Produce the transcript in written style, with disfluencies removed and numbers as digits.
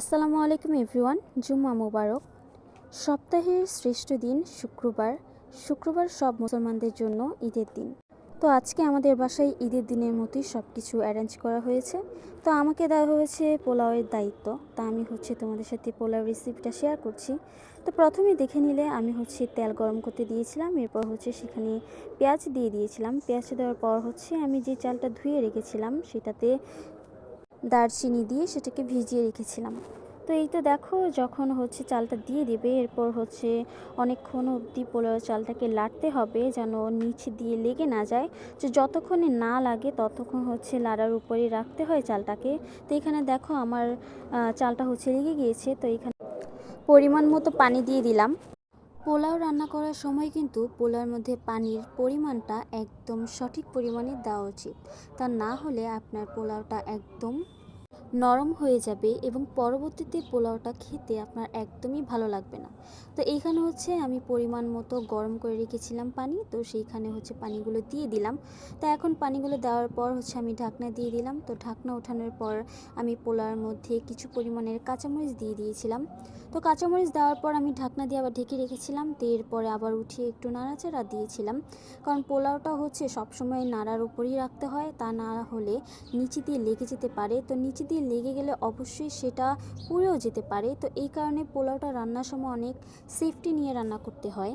আসসালামু আলাইকুম এভরিওয়ান। জুম্মা মোবারক। সপ্তাহের শ্রেষ্ঠ দিন শুক্রবার। শুক্রবার সব মুসলমানদের জন্য ঈদের দিন। তো আজকে আমাদের বাসায় ঈদের দিনের মতোই সব কিছু অ্যারেঞ্জ করা হয়েছে। তো আমাকে দেওয়া হয়েছে পোলাওয়ের দায়িত্ব। তা আমি তোমাদের সাথে পোলাও রেসিপিটা শেয়ার করছি। তো প্রথমে দেখে নিলে আমি তেল গরম করতে দিয়েছিলাম। এরপর সেখানে পেঁয়াজ দিয়ে দিয়েছিলাম। পেঁয়াজ দেওয়ার পর আমি যে চালটা ধুয়ে রেখেছিলাম সেটাতে দারচিনি দিয়ে সেটাকে ভিজিয়ে রেখেছিলাম। তো এই তো দেখো, যখন চালটা দিয়ে দেবে, এরপর অনেকক্ষণ অবধি পোলাও চালটাকে লাড়তে হবে যেন নিচে দিয়ে লেগে না যায়। যে যতক্ষণে না লাগে ততক্ষণ লাড়ার উপরে রাখতে হয় চালটাকে। তো এখানে দেখো আমার চালটা লেগে গিয়েছে। তো এখানে পরিমাণ মতো পানি দিয়ে দিলাম। পোলাও রান্না করার সময় কিন্তু পোলাওর মধ্যে পানির পরিমাণটা একদম সঠিক পরিমাণে দেওয়া উচিত। তা না হলে আপনার পোলাওটা একদম নরম হয়ে যাবে এবং পরবর্তীতে পোলাওটা খেতে আপনার একদমই ভালো লাগবে না। তো এইখানে আমি পরিমাণ মতো গরম করে রেখেছিলাম পানি। তো সেইখানে পানিগুলো দিয়ে দিলাম। তো এখন পানিগুলো দেওয়ার পর আমি ঢাকনা দিয়ে দিলাম। তো ঢাকনা ওঠানোর পর আমি পোলাওর মধ্যে কিছু পরিমাণের কাঁচামরিচ দিয়ে দিয়েছিলাম। তো কাঁচামরিচ দেওয়ার পর আমি ঢাকনা দিয়ে আবার ঢেকে রেখেছিলাম। তো এরপরে আবার উঠিয়ে একটু নাড়াচাড়া দিয়েছিলাম, কারণ পোলাওটা সবসময় নাড়ার উপরেই রাখতে হয়, তা না হলে নিচে দিয়ে লেগে যেতে পারে। তো নিচে দিয়ে লেগে গেলে অবশ্যই সেটা পুড়েও যেতে পারে। তো এই কারণে পোলাওটা রান্নার সময় অনেক সেফটি নিয়ে রান্না করতে হয়।